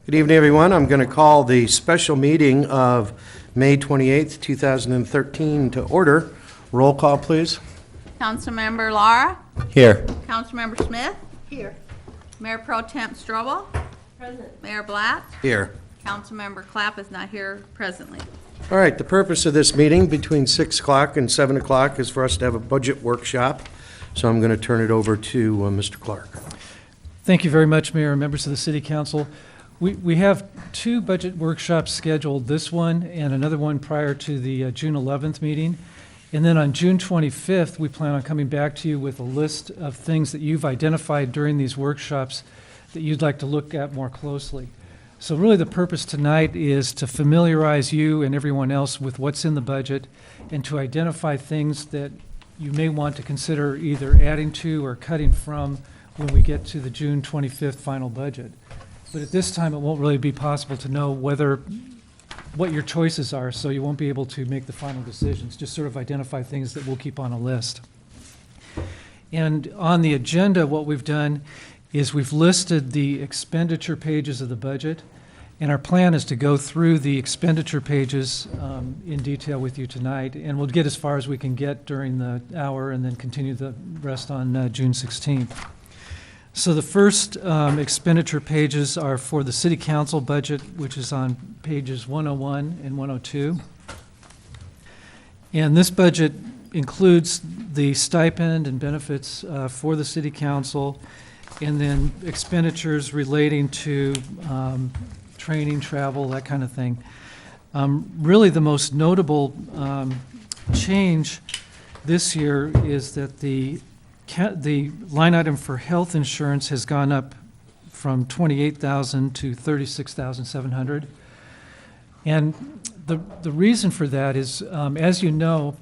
Good evening, everyone. I'm going to call the special meeting of May 28th, 2013 to order. Roll call, please. Councilmember Lara? Here. Councilmember Smith? Here. Mayor Pro Temp Strobel? Present. Mayor Blatt? Here. Councilmember Clapp is not here presently. All right, the purpose of this meeting between 6 o'clock and 7 o'clock is for us to have a budget workshop. So I'm going to turn it over to Mr. Clark. Thank you very much, Mayor and members of the City Council. We have two budget workshops scheduled, this one and another one prior to the June 11th meeting. And then on June 25th, we plan on coming back to you with a list of things that you've identified during these workshops that you'd like to look at more closely. So really the purpose tonight is to familiarize you and everyone else with what's in the budget and to identify things that you may want to consider either adding to or cutting from when we get to the June 25th final budget. But at this time, it won't really be possible to know what your choices are, so you won't be able to make the final decisions. Just sort of identify things that we'll keep on a list. And on the agenda, what we've done is we've listed the expenditure pages of the budget, and our plan is to go through the expenditure pages in detail with you tonight, and we'll get as far as we can get during the hour and then continue the rest on June 16th. So the first expenditure pages are for the City Council budget, which is on pages 101 and 102. And this budget includes the stipend and benefits for the City Council, and then expenditures relating to training, travel, that kind of thing. Really the most notable change this year is that the line item for health insurance has gone up from $28,000 to $36,700. And the reason for that is, as you know,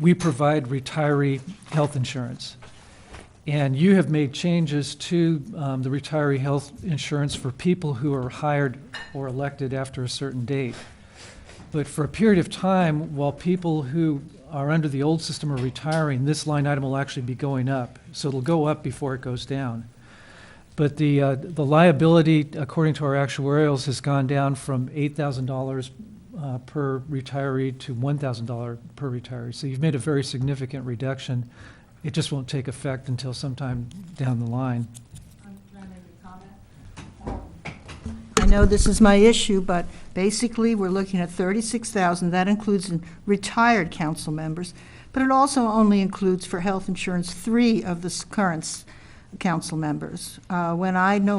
we provide retiree health insurance. And you have made changes to the retiree health insurance for people who are hired or elected after a certain date. But for a period of time, while people who are under the old system are retiring, this line item will actually be going up. So it'll go up before it goes down. But the liability, according to our actuarials, has gone down from $8,000 per retiree to $1,000 per retiree. So you've made a very significant reduction. It just won't take effect until sometime down the line. Can I make a comment? I know this is my issue, but basically we're looking at $36,000. That includes retired council members, but it also only includes for health insurance 3 of the current council members. When I'm no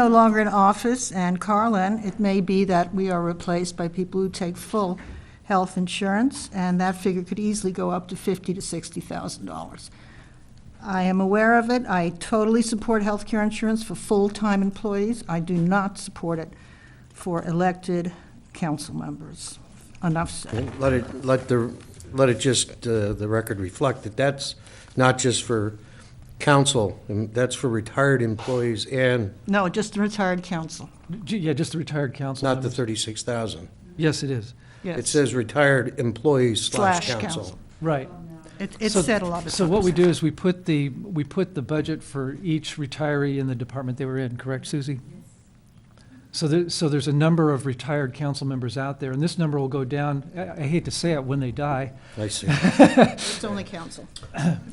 longer in office, and Carlin, it may be that we are replaced by people who take full health insurance, and that figure could easily go up to $50,000 to $60,000. I am aware of it. I totally support health care insurance for full-time employees. I do not support it for elected council members. Enough said. Let it just the record reflect that that's not just for council, and that's for retired employees and No, just the retired council. Yeah, just the retired council not the members. 36,000. Yes, it is. Yes. It says retired employees slash Slash council. council. Right. It's said a lot of times. So what we do is we put the budget for each retiree in the department they were in, correct, Susie? So there's a number of retired council members out there, and this number will go down, I hate to say it, when they die. I see. It's only council.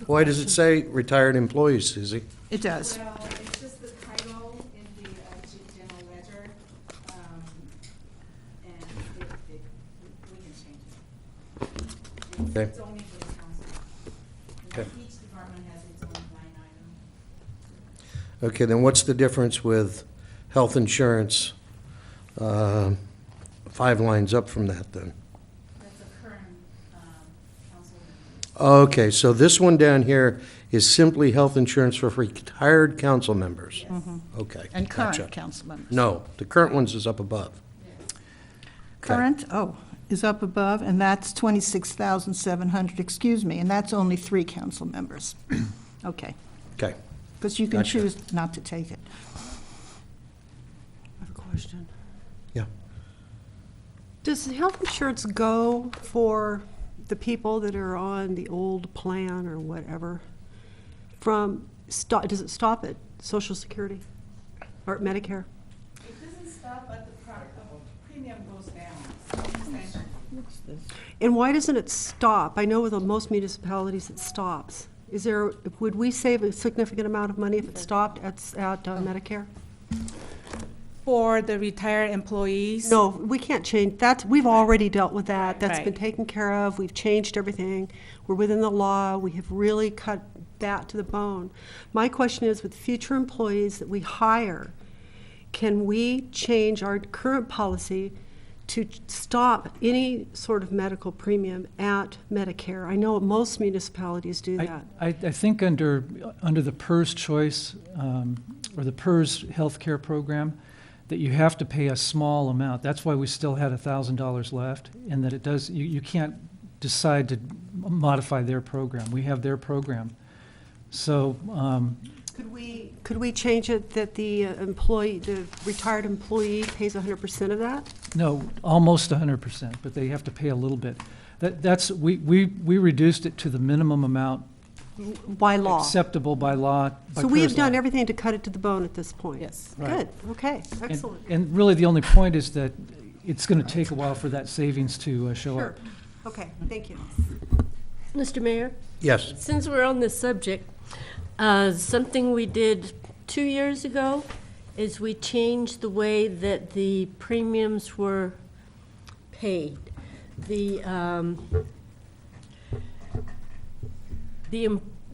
Why does it say retired employees, Susie? It does. Well, it's just the title in the general ledger, and we can change it. Okay. It's only for the council. Okay. Each department has its own line item. Okay, then what's the difference with health insurance, 5 lines up from that then? That's a current council member. Okay, so this one down here is simply health insurance for retired council members? Yes. Okay, And gotcha. current council members. No, the current ones is up above. Yes. Current, is up above, and that's 26,700, excuse me, and that's only 3 council members. Okay, Okay, because you can Gotcha. choose not to take it. I have a question. yeah. Does the health insurance go for the people that are on the old plan or whatever? Does it stop at Social Security or Medicare? It doesn't stop at the premium goes down. And why doesn't it stop? I know with most municipalities it stops. Would we save a significant amount of money if it stopped at Medicare? For the retired employees? No, we can't change, we've already dealt with that. That's been Right. taken care of, we've changed everything. We're within the law, we have really cut that to the bone. My question is, with future employees that we hire, can we change our current policy to stop any sort of medical premium at Medicare? I know most municipalities do that. I think under the PERS choice, or the PERS healthcare program, that you have to pay a small amount. That's why we still had $1,000 left, and that it does, you can't decide to modify their program. We have their program. So, Could we change it that the retired employee pays 100% of that? no, almost 100%, but they have to pay a little bit. We reduced it to the minimum amount By law? acceptable by law. by So we have PERS done law. everything to cut it to the bone at this point? Yes. Good, okay, And- excellent. And really, the only point is that it's going to take a while for that savings to show Sure, up. okay, thank you. Mr. Mayor, Yes. since we're on this subject, something we did 2 years ago is we changed the way that the premiums were paid. The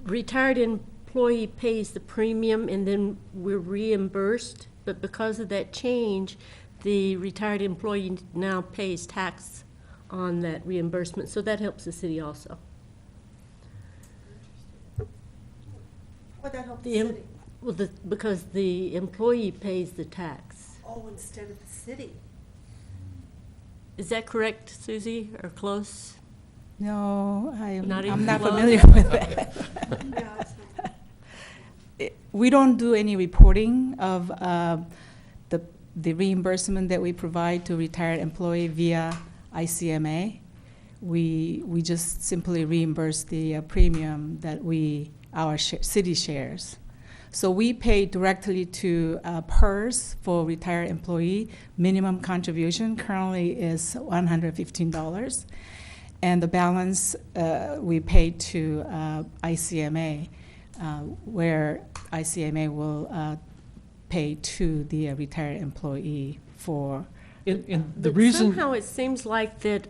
retired employee pays the premium and then we're reimbursed, but because of that change, the retired employee now pays tax on that reimbursement, so that helps the city also. Would that help The em- Well, because the employee pays the tax. Oh, instead of the city? Is that correct, Susie, or close? No, Not I'm even not close? familiar with that. We don't do any reporting of the reimbursement that we provide to retired employee via ICMA. We just simply reimburse the premium that our city shares. So we pay directly to PERS for retired employee. Minimum contribution currently is $115. And the balance we pay to ICMA, where ICMA will pay to the retired employee for. And the But reason, somehow it seems like that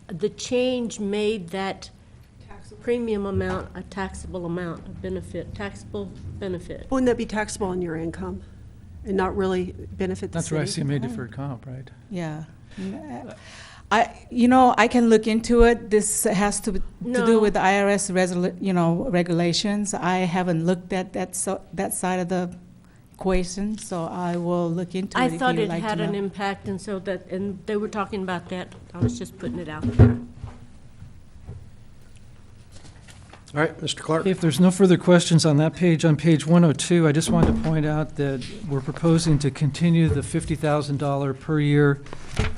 the change made that premium amount a taxable amount, a benefit, taxable benefit. Wouldn't that be taxable on your income and not really benefit the that's where city? ICMA deferred comp, right? Yeah. I can look into it. This has to do No. with the IRS regulations. I haven't looked at that side of the equation, so I will look into it I if thought you'd it like to had an know. impact, and so and they were talking about that. I was just putting it out there. All right, Mr. Clark? If there's no further questions on that page, on page 102, I just wanted to point out that we're proposing to continue the $50,000 per year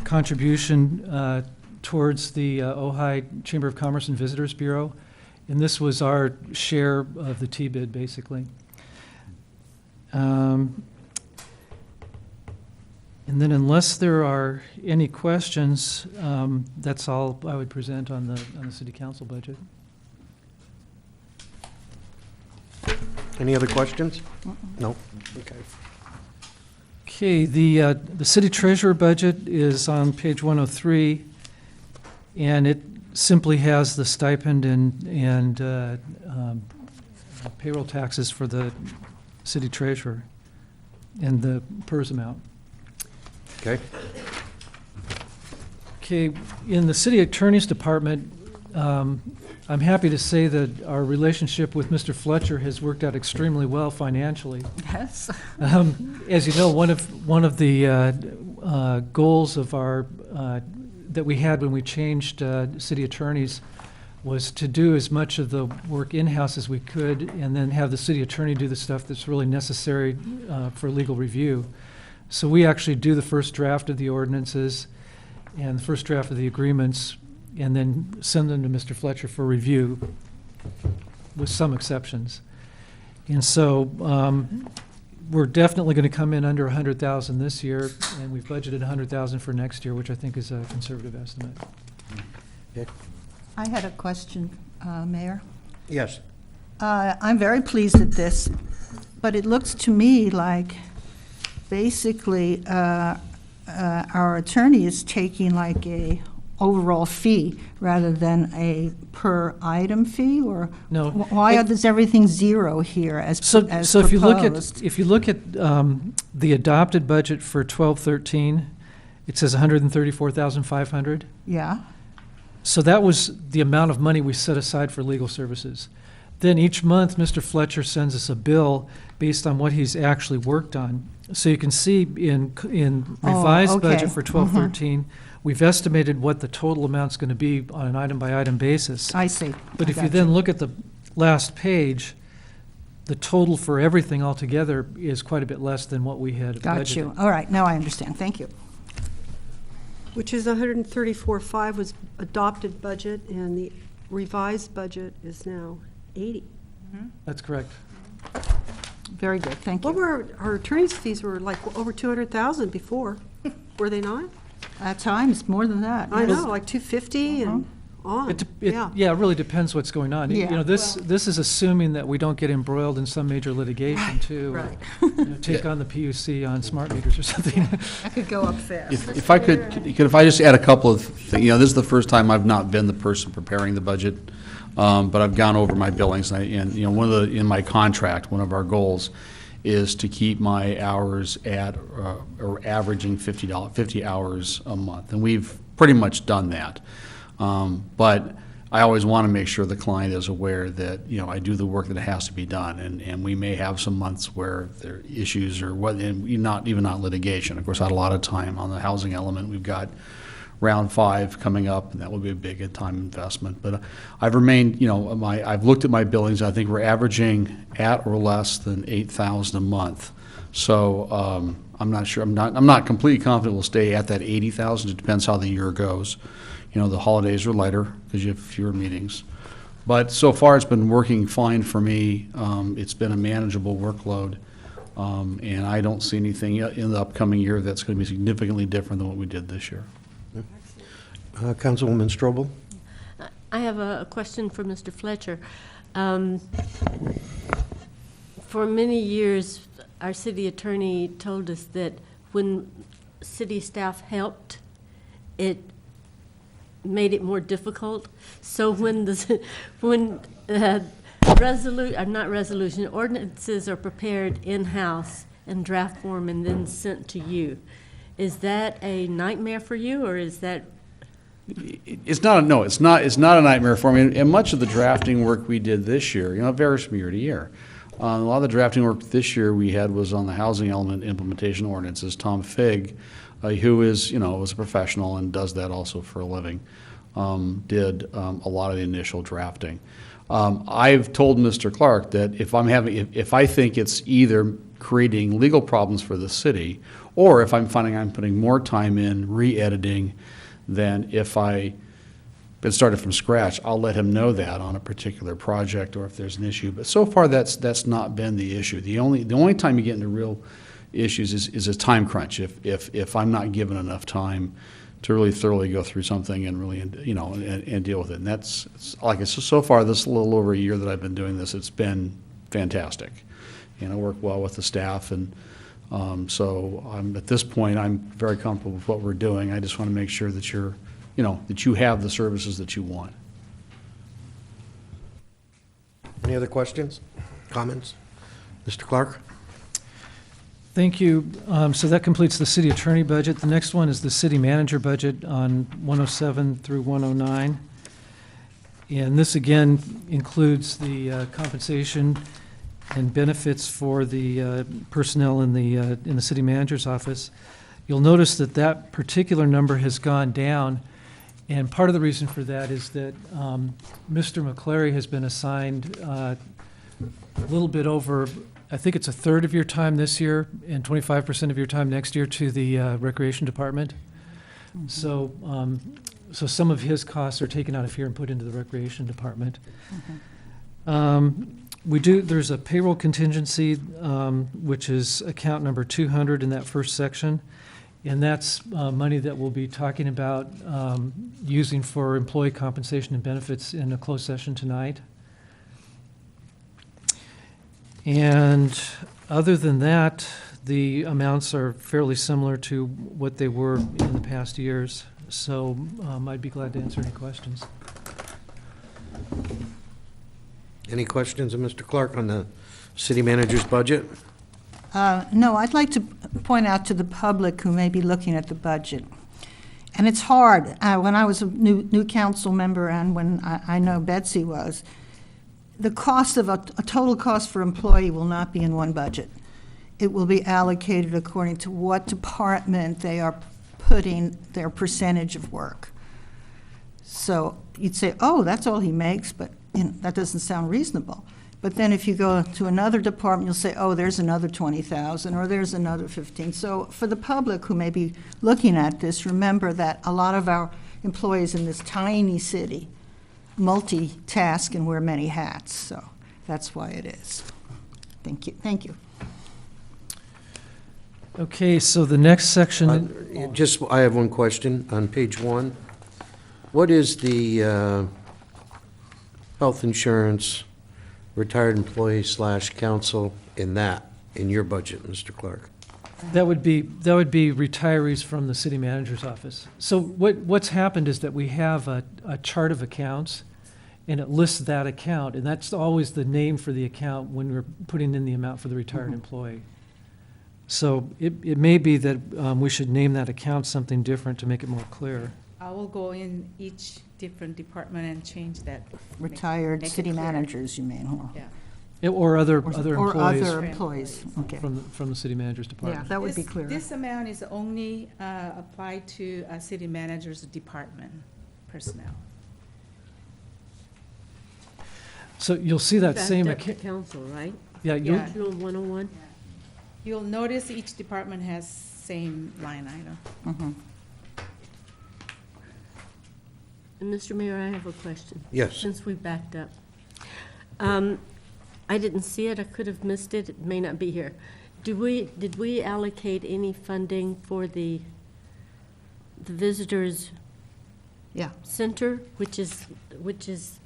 contribution towards the Ojai Chamber of Commerce and Visitors Bureau. And this was our share of the T-bid, basically. And then unless there are any questions, that's all I would present on the city council budget. Any other questions? No? Okay. Okay, the city treasurer budget is on page 103, and it simply has the stipend and payroll taxes for the city treasurer and the PERS amount. Okay. Okay, in the city attorney's department, I'm happy to say that our relationship with Mr. Fletcher has worked out extremely well financially. Yes. As you know, one of the goals of our that we had when we changed city attorneys was to do as much of the work in-house as we could, and then have the city attorney do the stuff that's really necessary for legal review. So we actually do the first draft of the ordinances and the first draft of the agreements, and then send them to Mr. Fletcher for review, with some exceptions. And so we're definitely going to come in under 100,000 this year, and we've budgeted 100,000 for next year, which I think is a conservative estimate. I had a question, Mayor. Yes. I'm very pleased at this, but it looks to me like basically our attorney is taking like a overall fee rather than a per item fee, or No. Why is everything zero here as So if you look proposed? at the adopted budget for 12-13, it says 134,500. Yeah, So that was the amount of money we set aside for legal services. Then each month, Mr. Fletcher sends us a bill based on what he's actually worked on. So you can see in revised okay. budget for 12-13, we've estimated what the total amount's going to be on an item-by-item basis. I see. But I if you got then look at the last page, the total for everything altogether is quite a bit less than what we had budgeted. Got you. All right, now I understand. Thank you. Which is 134.5 was adopted budget, and the revised budget is now 80. That's correct. Very good, thank What you. were, our attorney's fees were like over 200,000 before, were they not? At times, more than that. I yes. know, like 250 and on, yeah. Yeah, it really depends what's going on. You Yeah. know, this is assuming that we don't get embroiled in some major litigation too. Right. You know, take on the PUC on smart meters or something. That could go up fast. If I if I just add a couple of things, this is the first time I've not been the person preparing the budget, but I've gone over my billings, and in my contract, one of our goals is to keep my hours at, or averaging 50 hours a month, and we've pretty much done that. But I always want to make sure the client is aware that, I do the work that has to be done, and we may have some months where there are issues or what, and not litigation. Of course, I had a lot of time on the housing element. We've got round 5 coming up, and that will be a big time investment. But I've remained, I've looked at my billings. I think we're averaging at or less than 8,000 a month. So I'm not sure. I'm not completely confident we'll stay at that 80,000. It depends how the year goes. The holidays are lighter because you have fewer meetings. But so far, it's been working fine for me. It's been a manageable workload, and I don't see anything in the upcoming year that's going to be significantly different than what we did this year. Councilwoman Strobel? I have a question for Mr. Fletcher. For many years, our city attorney told us that when city staff helped, it made it more difficult. So when ordinances are prepared in-house in draft form and then sent to you, is that a nightmare for you, or is that? It's not a nightmare for me. And much of the drafting work we did this year, it varies from year to year. A lot of the drafting work this year we had was on the housing element implementation ordinances. Tom Figg, who is, was a professional and does that also for a living, did a lot of the initial drafting. I've told Mr. Clark that if I think it's either creating legal problems for the city, or if I'm finding I'm putting more time in re-editing than if I been started from scratch, I'll let him know that on a particular project or if there's an issue. But so far, that's not been the issue. The only time you get into real issues is a time crunch. If I'm not given enough time to really thoroughly go through something and really, and deal with it. And that's like I said, so far, this little over a year that I've been doing this, it's been fantastic. I work well with the staff, and so at this point, I'm very comfortable with what we're doing. I just want to make sure that that you have the services that you want. Any other questions, comments? Mr. Clark? Thank you. So that completes the city attorney budget. The next one is the city manager budget on 107 through 109. And this again includes the compensation and benefits for the personnel in the city manager's office. You'll notice that that particular number has gone down, and part of the reason for that is that Mr. McClary has been assigned a little bit over, I think it's a third of your time this year and 25% of your time next year to the recreation department. Mm-hmm. So some of his costs are taken out of here and put into the recreation department. Mm-hmm. there's a payroll contingency, which is account number 200 in that first section. And that's money that we'll be talking about using for employee compensation and benefits in a closed session tonight. And other than that, the amounts are fairly similar to what they were in the past years. So I'd be glad to answer any questions. Any questions of Mr. Clark on the city manager's budget? No, I'd like to point out to the public who may be looking at the budget. And it's hard. When I was a new council member and when I know Betsy was, the cost of a total cost for employee will not be in one budget. It will be allocated according to what department they are putting their percentage of work. So you'd say, oh, that's all he makes, but that doesn't sound reasonable. But then if you go to another department, you'll say, oh, there's another 20,000 or there's another 15. So for the public who may be looking at this, remember that a lot of our employees in this tiny city multitask and wear many hats. So that's why it is. Thank you. Thank you. Okay, so the next section, I have one question on page 1. What is the health insurance, retired employee / council in your budget, Mr. Clark? that would be retirees from the city manager's office. So what's happened is that we have a chart of accounts, and it lists that account, and that's always the name for the account when we're putting in the amount for the retired employee. So it may be that we should name that account something different to make it more clear. I will go in each different department and change that. Retired make it city clear. managers, you mean? Yeah. Or other Or employees other employees, okay. from the city manager's Yeah, department. that would be This- clear. This amount is only applied to a city manager's department personnel. So you'll see that same Backed up to account. council, right? Yeah, Yeah. You're on 101? You'll notice each department has same line item. Mhm. And Mr. Mayor, I have a question. Yes. Since we backed up. I didn't see it, I could have missed it, it may not be here. Did we allocate any funding for the visitors Yeah. center, which is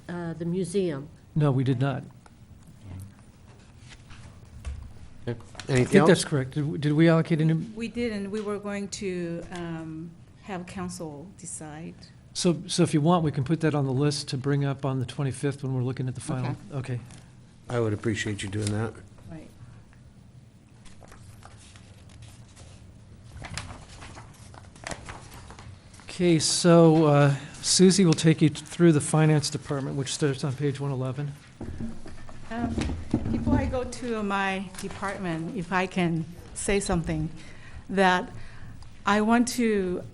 the museum? No, we did not. I Anything think that's else? correct. Did we allocate any? We did, and we were going to have council decide. So if you want, we can put that on the list to bring up on the 25th when we're looking at the final. Okay. I would appreciate you doing that. Right. Okay, so Susie will take you through the finance department, which starts on page 111. Before I go to my department, if I can say something, that I want to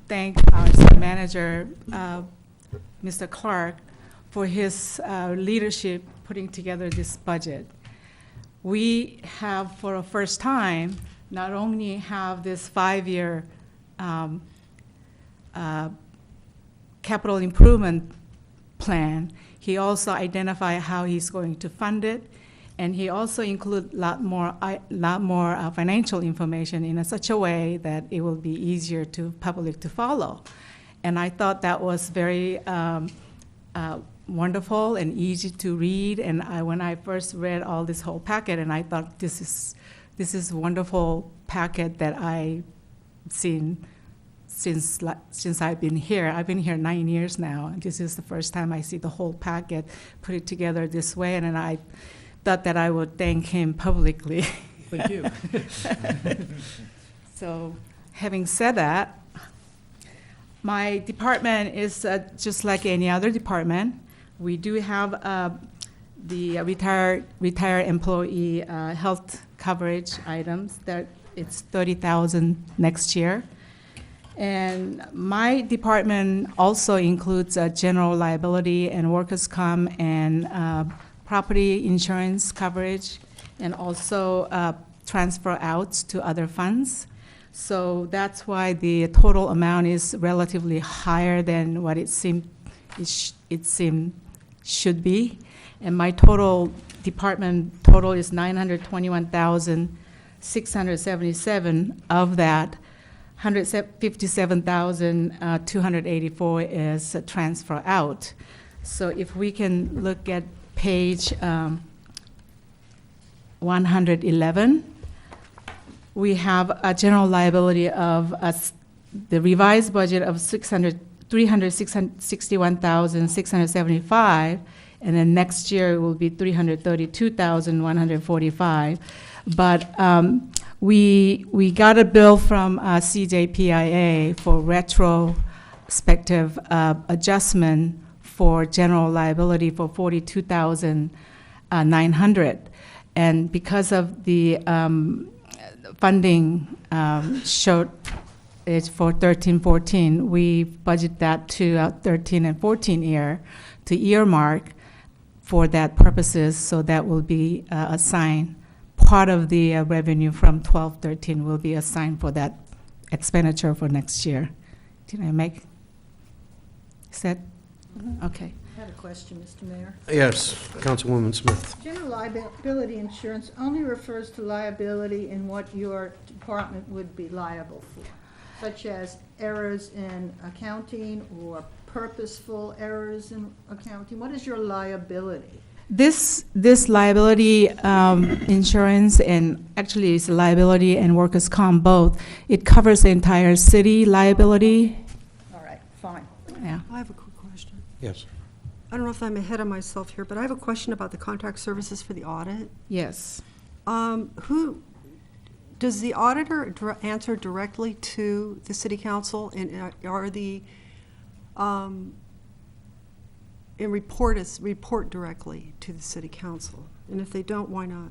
thank our city manager, Mr. Clark, for his leadership putting together this budget. We have, for the first time, not only have this 5-year capital improvement plan, he also identified how he's going to fund it, and he also include a lot more financial information in such a way that it will be easier to public to follow. And I thought that was very wonderful and easy to read. And when I first read all this whole packet, and I thought this is a wonderful packet that I've seen since I've been here. I've been here 9 years now, and this is the first time I see the whole packet put it together this way, and then I thought that I would thank him publicly. Thank you. So, having said that, my department is just like any other department. We do have the retired employee health coverage items that it's $30,000 next year. And my department also includes general liability and workers' comp and property insurance coverage, and also transfer outs to other funds. So that's why the total amount is relatively higher than what it should be. And my total, department total is 921,677. Of that, 157,284 is transfer out. So if we can look at page 111, we have a general liability of the revised budget of 361,675, and then next year it will be 332,145. But we got a bill from CJPIA for retrospective adjustment for general liability for 42,900. And because of the funding short is for 13-14, we budget that to 13 and 14 year to earmark for that purposes, so that will be assigned. Part of the revenue from 12-13 will be assigned for that expenditure for next year. Did I make, is that, okay. I had a question, Mr. Mayor. Yes, Councilwoman Smith. General liability insurance only refers to liability in what your department would be liable for, such as errors in accounting or purposeful errors in accounting. What is your liability? This liability insurance, and actually it's liability and workers' comp both, it covers the entire city liability. All right, fine. Yeah. I have a quick question. Yes. I don't know if I'm ahead of myself here, but I have a question about the contract services for the audit. Yes. Who, does the auditor answer directly to the city council, and are the, and report directly to the city council? And if they don't, why not?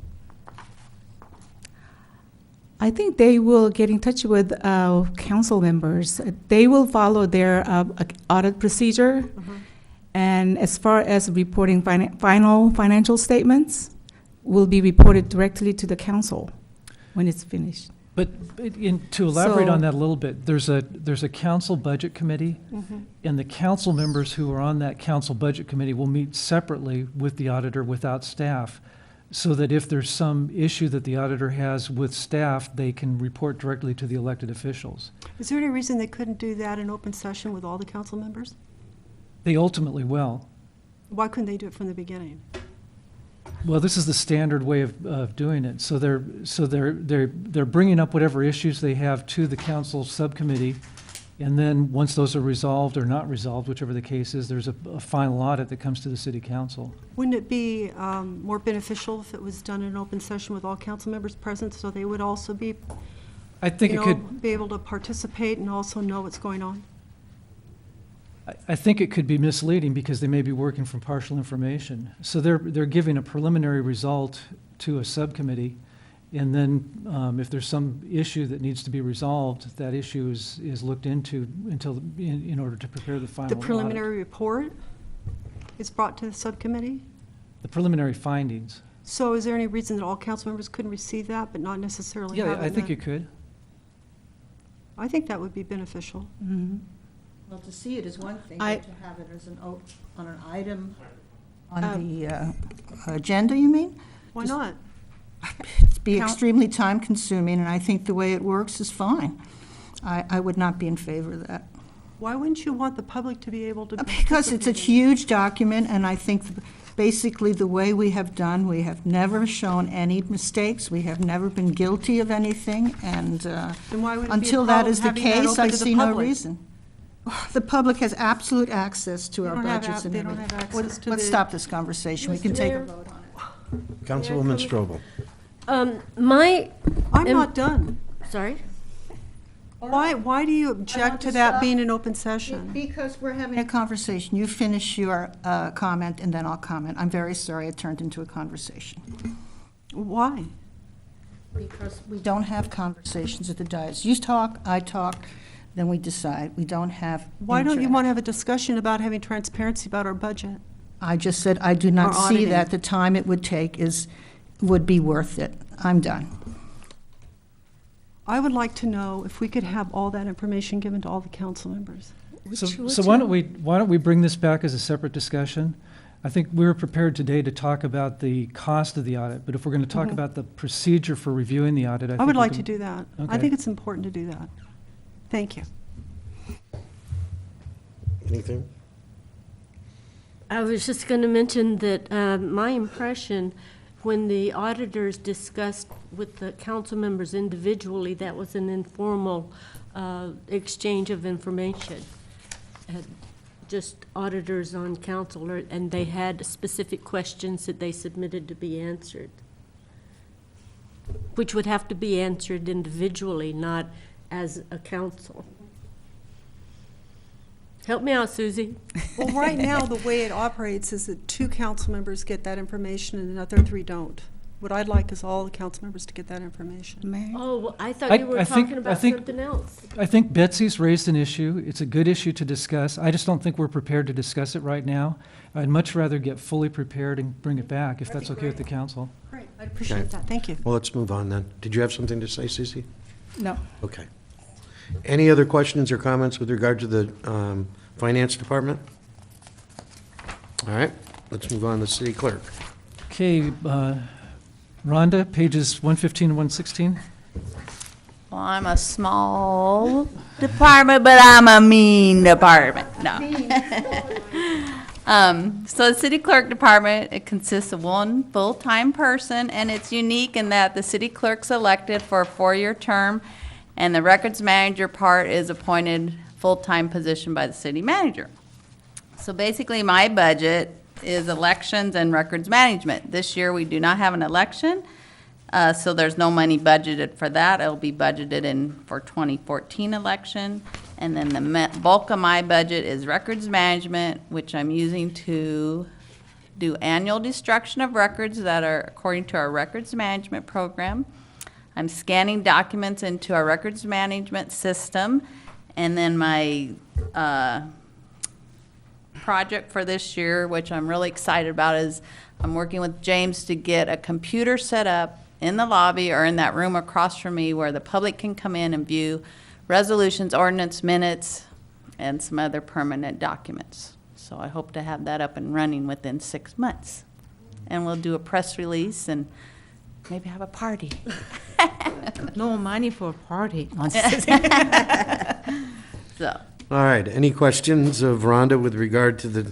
I think they will get in touch with council members. They will follow their audit procedure. And as far as reporting final financial statements, will be reported directly to the council when it's finished. But to elaborate So- on that a little bit, there's a council budget committee, and the council members who are on that council budget committee will meet separately with the auditor without staff, so that if there's some issue that the auditor has with staff, they can report directly to the elected officials. Is there any reason they couldn't do that in open session with all the council members? They ultimately will. Why couldn't they do it from the beginning? Well, this is the standard way of doing it. So they're bringing up whatever issues they have to the council subcommittee, and then once those are resolved or not resolved, whichever the case is, there's a final audit that comes to the city council. Wouldn't it be more beneficial if it was done in open session with all council members present, so they would also be, I think you it know, could. be able to participate and also know what's going on? I think it could be misleading because they may be working from partial information. So they're giving a preliminary result to a subcommittee, and then if there's some issue that needs to be resolved, that issue is looked into in order to prepare the final The audit. preliminary report is brought to the subcommittee? The preliminary findings. So is there any reason that all council members couldn't receive that, but not necessarily have it? Yeah, I in think the- you could. I think that would be beneficial. Well, to see it is one thing, I- but to have it as on an item on the agenda, you mean? Why not? It'd be Count- extremely time-consuming, and I think the way it works is fine. I would not be in favor of that. Why wouldn't you want the public to be able to? Because it's a participate in it? huge document, and I think basically the way we have done, we have never shown any mistakes, we have never been guilty of anything, and Then why would it be a until that problem is the having that case, open I to the see no public? reason. The public has absolute access to They our don't have budgets and they don't everything. have access to Let's the- stop this conversation, we can Mr. take a Mayor? vote on it. Councilwoman Strobel. I'm Am- not done. Sorry? Why do you object to that being an open session? Because we're having a conversation. You finish your comment, and then I'll comment. I'm very sorry it turned into a conversation. Why? Because we don't have conversations at the dais. You talk, I talk, then we decide. We don't have. Why don't you want to interaction. have a discussion about having transparency about our budget? I just said I do not Or see auditing. that the time it would take would be worth it. I'm done. I would like to know if we could have all that information given to all the council members. So why don't we bring this back as a separate discussion? I think we were prepared today to talk about the cost of the audit, but if we're going to talk about the procedure for reviewing the audit, I think I would we like can- to do that. I Okay. think it's important to do that. Thank you. Anything? I was just going to mention that my impression, when the auditors discussed with the council members individually, that was an informal exchange of information. Just auditors on council, and they had specific questions that they submitted to be answered, which would have to be answered individually, not as a council. Help me out, Susie. Well, right now, the way it operates is that 2 council members get that information and the other 3 don't. What I'd like is all the council members to get that information. Mayor? Oh, well, I I- thought you were I think- talking I about think- something else. I think Betsy's raised an issue. It's a good issue to discuss. I just don't think we're prepared to discuss it right now. I'd much rather get fully prepared and bring it back, if that's okay with the council. Great, I appreciate Okay. that. Thank you. Well, let's move on then. Did you have something to say, Susie? No. Okay. Any other questions or comments with regard to the finance department? All right, let's move on to city clerk. Okay, Rhonda, pages 115 and 116. Well, I'm a small department, but I'm a mean department. No. So the city clerk department, it consists of 1 full-time person, and it's unique in that the city clerk's elected for a 4-year term, and the records manager part is appointed full-time position by the city manager. So basically, my budget is elections and records management. This year, we do not have an election, so there's no money budgeted for that. It'll be budgeted in for 2014 election. And then the bulk of my budget is records management, which I'm using to do annual destruction of records that are according to our records management program. I'm scanning documents into our records management system. And then my project for this year, which I'm really excited about, is I'm working with James to get a computer set up in the lobby or in that room across from me where the public can come in and view resolutions, ordinance, minutes, and some other permanent documents. So I hope to have that up and running within 6 months. And we'll do a press release and maybe have a party. No money for a party. So, All right, any questions of Rhonda with regard to the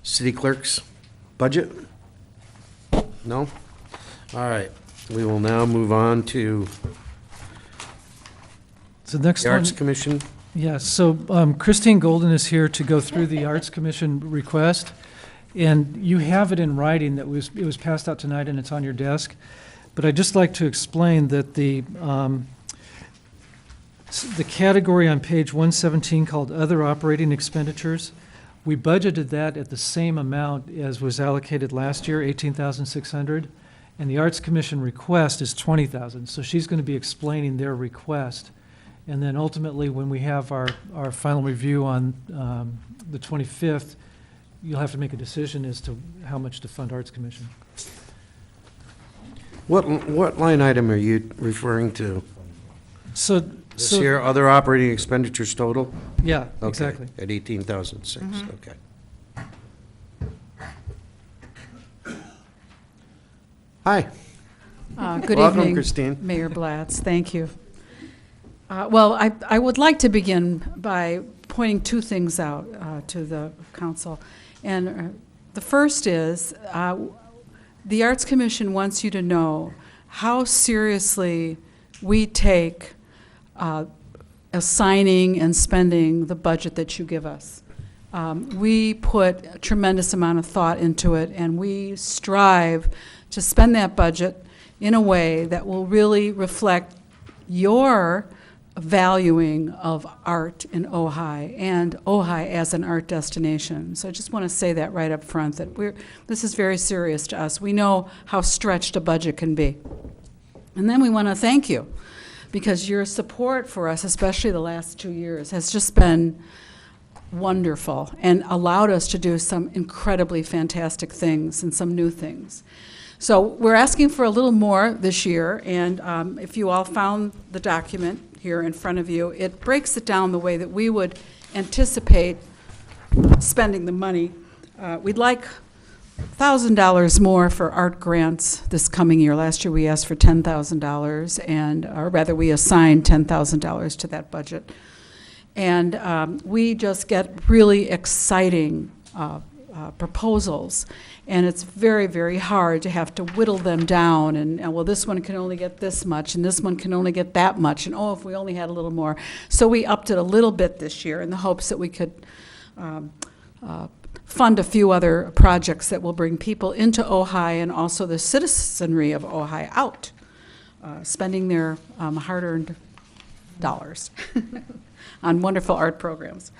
city clerk's budget? No? All right, we will now move on to So next the one. Arts Commission. Yeah, so Christine Golden is here to go through the Arts Commission request. And you have it in writing that it was passed out tonight and it's on your desk. But I'd just like to explain that the category on page 117 called Other Operating Expenditures, we budgeted that at the same amount as was allocated last year, $18,600. And the Arts Commission request is $20,000. So she's going to be explaining their request. And then ultimately, when we have our final review on the 25th, you'll have to make a decision as to how much to fund Arts Commission. What line item are you referring to? So, This year, other operating expenditures total? yeah, Okay, exactly. At 18,006, okay. Hi. Good Welcome, evening, Christine. Mayor Blatz. Thank you. Well, I would like to begin by pointing 2 things out to the council. And the first is, the Arts Commission wants you to know how seriously we take assigning and spending the budget that you give us. We put a tremendous amount of thought into it, and we strive to spend that budget in a way that will really reflect your valuing of art in Ojai and Ojai as an art destination. So I just want to say that right up front, that this is very serious to us. We know how stretched a budget can be. And then we want to thank you, because your support for us, especially the last 2 years, has just been wonderful and allowed us to do some incredibly fantastic things and some new things. So we're asking for a little more this year, and if you all found the document here in front of you, it breaks it down the way that we would anticipate spending the money. We'd like $1,000 more for art grants this coming year. Last year, we asked for $10,000, or rather, we assigned $10,000 to that budget. And we just get really exciting proposals, and it's very, very hard to have to whittle them down, and well, this one can only get this much, and this one can only get that much, and oh, if we only had a little more. So we upped it a little bit this year in the hopes that we could fund a few other projects that will bring people into Ojai and also the citizenry of Ojai out, spending their hard-earned dollars on wonderful art programs.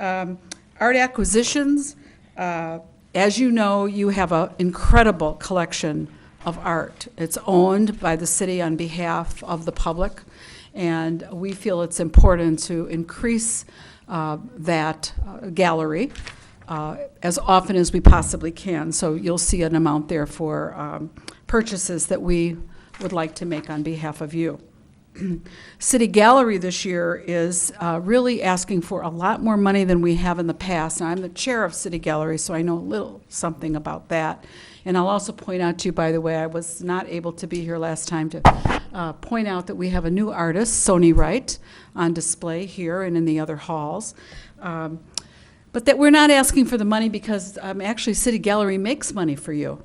Art acquisitions, as you know, you have an incredible collection of art. It's owned by the city on behalf of the public, and we feel it's important to increase that gallery as often as we possibly can. So you'll see an amount there for purchases that we would like to make on behalf of you. City Gallery this year is really asking for a lot more money than we have in the past. And I'm the chair of City Gallery, so I know a little something about that. And I'll also point out to you, by the way, I was not able to be here last time to point out that we have a new artist, Sony Wright, on display here and in the other halls. But that we're not asking for the money because actually City Gallery makes money for you.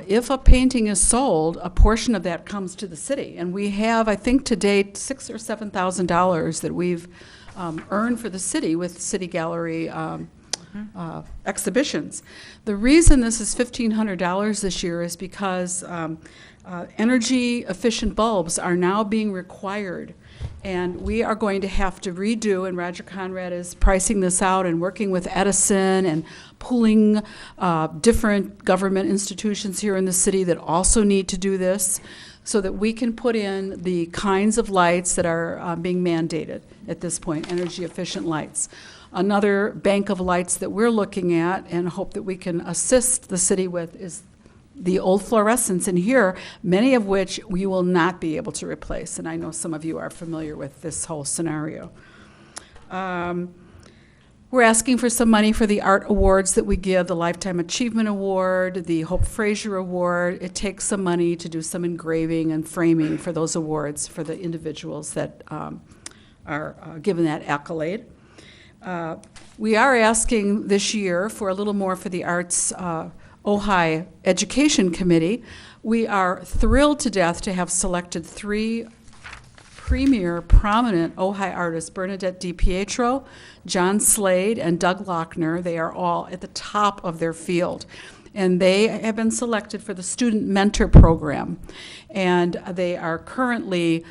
If a painting is sold, a portion of that comes to the city. And we have, I think to date, $6,000 or $7,000 that we've earned for the city with City Gallery exhibitions. The reason this is $1,500 this year is because energy efficient bulbs are now being required. And we are going to have to redo, and Roger Conrad is pricing this out and working with Edison and pooling different government institutions here in the city that also need to do this so that we can put in the kinds of lights that are being mandated at this point, energy efficient lights. Another bank of lights that we're looking at and hope that we can assist the city with is the old fluorescents in here, many of which we will not be able to replace. And I know some of you are familiar with this whole scenario. We're asking for some money for the art awards that we give, the Lifetime Achievement Award, the Hope Fraser Award. It takes some money to do some engraving and framing for those awards for the individuals that are given that accolade. We are asking this year for a little more for the Arts Ojai Education Committee. We are thrilled to death to have selected 3 premier prominent Ojai artists, Bernadette DiPietro, John Slade, and Doug Lochner. They are all at the top of their field. And they have been selected for the Student Mentor Program. And they are currently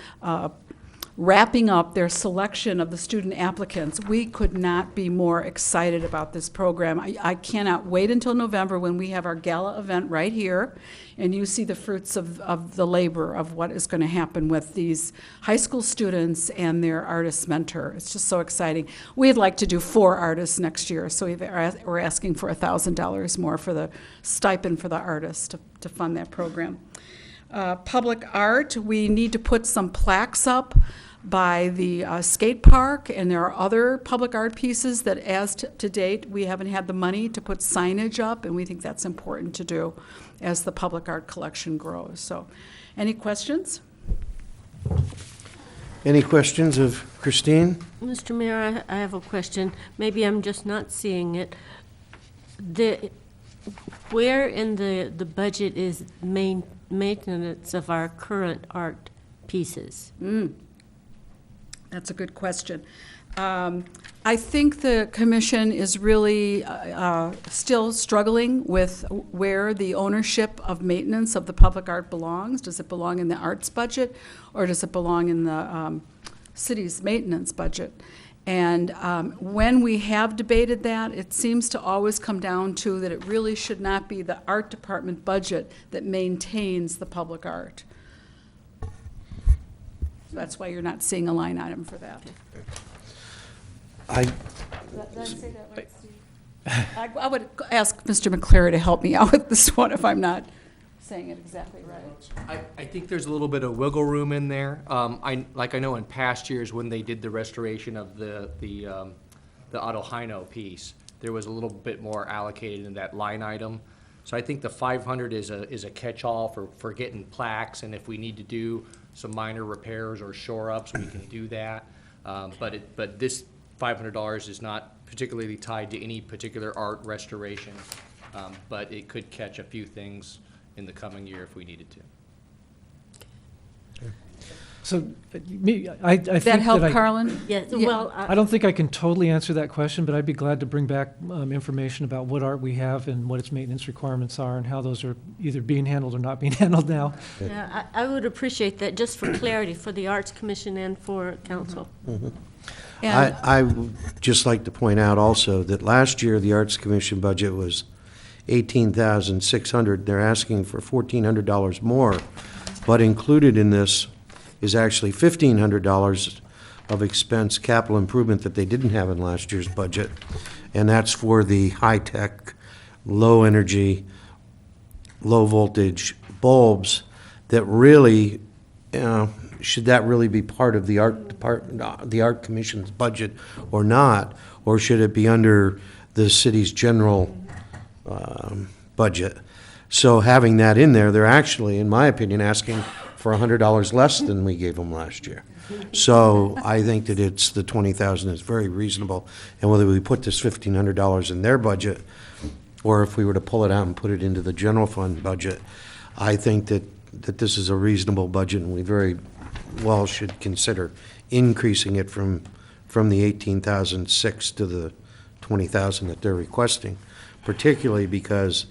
wrapping up their selection of the student applicants. We could not be more excited about this program. I cannot wait until November when we have our gala event right here, and you see the fruits of the labor of what is going to happen with these high school students and their artist mentor. It's just so exciting. We'd like to do 4 artists next year, so we're asking for $1,000 more for the stipend for the artists to fund that program. Public art, we need to put some plaques up by the skate park, and there are other public art pieces that as to date we haven't had the money to put signage up, and we think that's important to do as the public art collection grows. So, any questions? Any questions of Christine? Mr. Mayor, I have a question. Maybe I'm just not seeing it. Where in the budget is maintenance of our current art pieces? That's a good question. I think the commission is really still struggling with where the ownership of maintenance of the public art belongs. Does it belong in the arts budget, or does it belong in the city's maintenance budget? And when we have debated that, it seems to always come down to that it really should not be the art department budget that maintains the public art. That's why you're not seeing a line item for that. I Did I say that right, Steve? I would ask Mr. McClary to help me out with this one if I'm not saying it exactly right. I think there's a little bit of wiggle room in there. I know in past years when they did the restoration of the Ojai piece, there was a little bit more allocated in that line item So I think the 500 is a catch-all for getting plaques, and if we need to do some minor repairs or shore-ups, we can do that. But this $500 is not particularly tied to any particular art restoration, but it could catch a few things in the coming year if we needed to. So, I think That help, I- Carlin? Yes, Yeah. well, I don't think I can totally answer that question, but I'd be glad to bring back information about what art we have and what its maintenance requirements are and how those are either being handled or not being handled now. yeah, I would appreciate that, just for clarity, for the Arts Commission and for council. And I would just like to point out also that last year, the Arts Commission budget was $18,600. They're asking for $1,400 more, but included in this is actually $1,500 of expense capital improvement that they didn't have in last year's budget, and that's for the high-tech, low-energy, low-voltage bulbs that really, should that really be part of the art department, the Art Commission's budget or not? Or should it be under the city's general budget? So having that in there, they're actually, in my opinion, asking for $100 less than we gave them last year. So I think that the 20,000 is very reasonable. And whether we put this $1,500 in their budget, or if we were to pull it out and put it into the general fund budget, I think that this is a reasonable budget, and we very well should consider increasing it from the 18,006 to the 20,000 that they're requesting, particularly because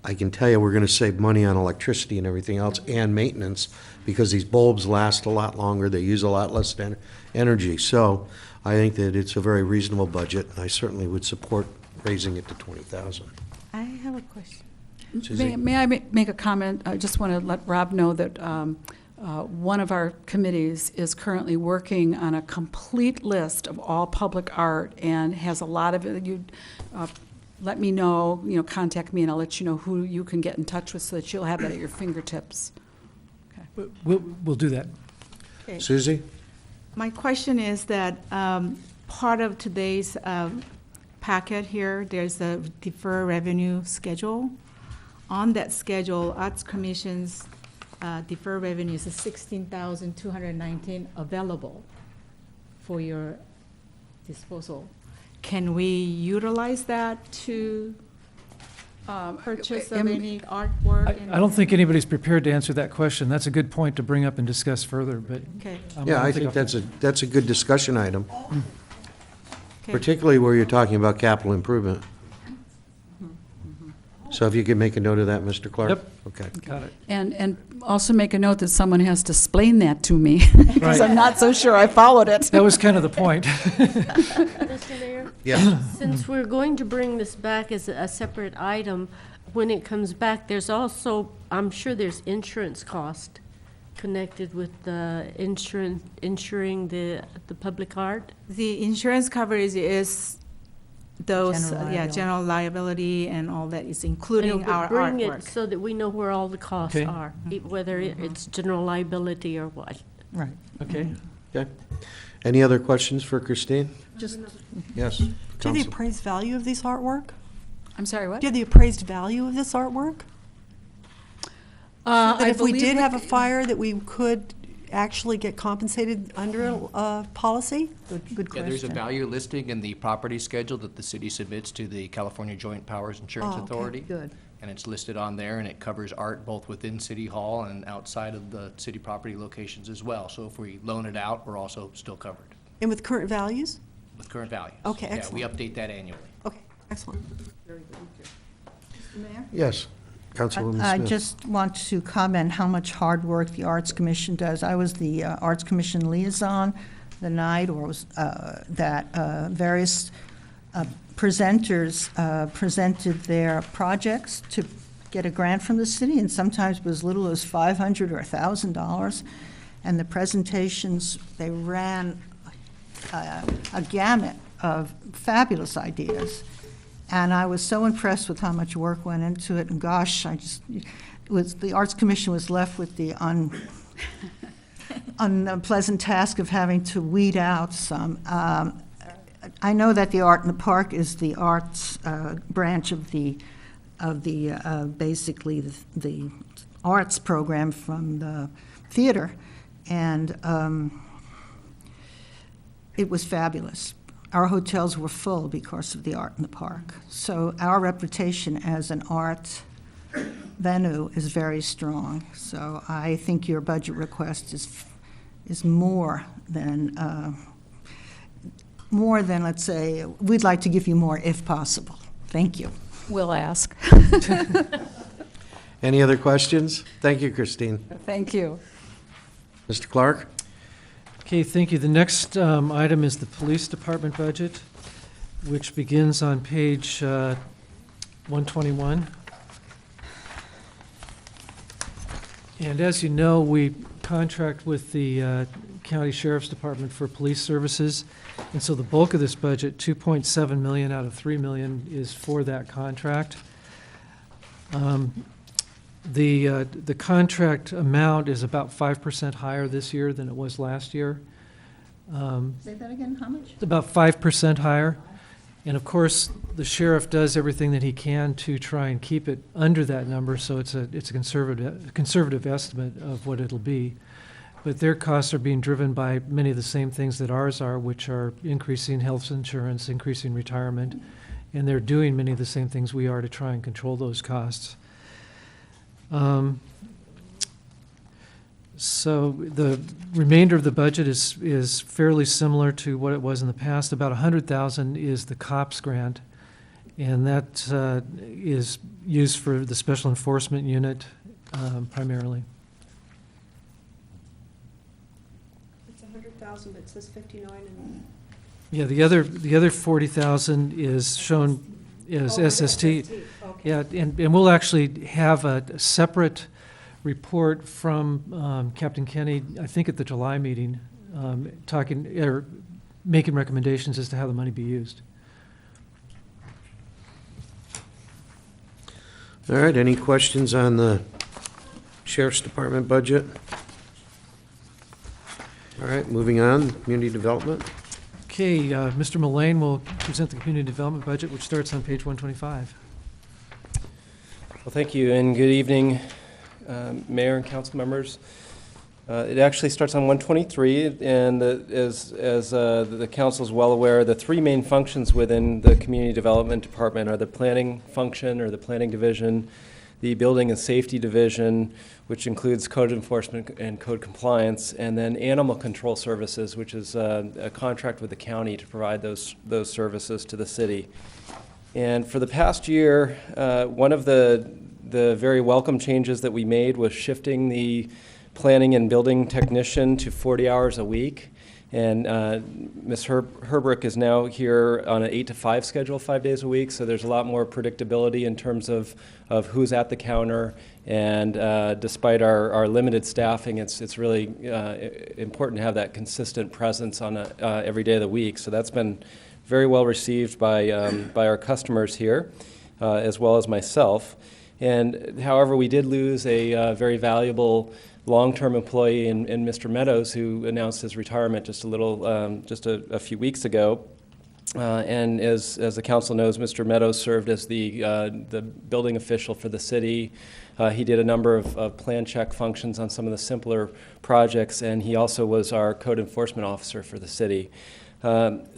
I can tell you we're going to save money on electricity and everything else and maintenance because these bulbs last a lot longer, they use a lot less energy. So I think that it's a very reasonable budget, and I certainly would support raising it to 20,000. I have a question. May I make a comment? I just want to let Rob know that one of our committees is currently working on a complete list of all public art and has a lot of it. Let me know, contact me, and I'll let you know who you can get in touch with so that you'll have that at your fingertips. We'll do that. Okay. Susie? My question is that part of today's packet here, there's a deferred revenue schedule. On that schedule, Arts Commission's deferred revenue is $16,219 available for your disposal. Can we utilize that to purchase of any artwork? I don't think anybody's prepared to answer that question. That's a good point to bring up and discuss further, but. Okay. Yeah, I think that's a good discussion item, particularly where you're talking about capital improvement. So if you could make a note of that, Mr. Clark? Yep. Okay. Got it. And also make a note that someone has to explain that to me, because Right. I'm not so sure I followed it. That was kind of the point. Mr. Mayor? Yes. Since we're going to bring this back as a separate item, when it comes back, there's also, I'm sure there's insurance cost connected with the insuring the public art. The insurance coverage is those, General liability. general liability and all that is including our Bring it artwork. so that we know where all the costs Okay. are, whether it's general liability or what. Right. Okay. Okay. Any other questions for Christine? Just, Yes. Do you have the Counsel. appraised value of this artwork? I'm sorry, what? Do you have the appraised value of this artwork? That I if we believe did it- have a fire, that we could actually get compensated under a policy? good Yeah, question. there's a value listing in the property schedule that the city submits to the California Joint Powers Insurance Oh, okay, Authority. good. And it's listed on there, and it covers art both within City Hall and outside of the city property locations as well. So if we loan it out, we're also still covered And with current values? with current values. Okay, Yeah, we excellent. update that annually. Okay, excellent. Yes. Councilwoman I Smith. just want to comment how much hard work the Arts Commission does. I was the Arts Commission liaison the night, or was, that various presenters presented their projects to get a grant from the city, and sometimes it was as little as $500 or $1,000. And the presentations, they ran a gamut of fabulous ideas. And I was so impressed with how much work went into it, and gosh, the Arts Commission was left with the unpleasant task of having to weed out some. I know that the Art in the Park is the arts branch of the basically the arts program from the theater, and it was fabulous. Our hotels were full because of the art in the park. So our reputation as an art venue is very strong. So I think your budget request is more than, let's say, we'd like to give you more if possible. Thank you. We'll ask. Any other questions? Thank you, Christine. Thank you. Mr. Clark? Okay, thank you. The next item is the police department budget, which begins on page 121. And as you know, we contract with the county sheriff's department for police services. And so the bulk of this budget, $2.7 million out of $3 million, is for that contract. The contract amount is about 5% higher this year than it was last year. Say that again, how much? It's about 5% higher. And of course, the sheriff does everything that he can to try and keep it under that number, so it's a conservative estimate of what it'll be. But their costs are being driven by many of the same things that ours are, which are increasing health insurance, increasing retirement, and they're doing many of the same things we are to try and control those costs. So the remainder of the budget is fairly similar to what it was in the past. About $100,000 is the COPS grant, and that is used for the special enforcement unit primarily. It's 100,000, but it says 59 and. Yeah, the other 40,000 is shown as SST. Okay. Yeah, and we'll actually have a separate report from Captain Kenny, I think at the July meeting, making recommendations as to how the money be used. All right, any questions on the Sheriff's Department budget? All right, moving on, community development. Okay, Mr. Mullane will present the community development budget, which starts on page 125. Well, thank you, and good evening, Mayor and council members. It actually starts on 123, and as the council is well aware, the three main functions within the community development department are the planning function, or the planning division, the building and safety division, which includes code enforcement and code compliance, and then animal control services, which is a contract with the county to provide those services to the city. And for the past year, one of the very welcome changes that we made was shifting the planning and building technician to 40 hours a week. And Ms. Herbrick is now here on an 8 to 5 schedule, 5 days a week, so there's a lot more predictability in terms of who's at the counter. And despite our limited staffing, it's really important to have that consistent presence on every day of the week. So that's been very well received by our customers here, as well as myself. And however, we did lose a very valuable long-term employee in Mr. Meadows, who announced his retirement just a few weeks ago. And as the council knows, Mr. Meadows served as the building official for the city. He did a number of plan check functions on some of the simpler projects, and he also was our code enforcement officer for the city.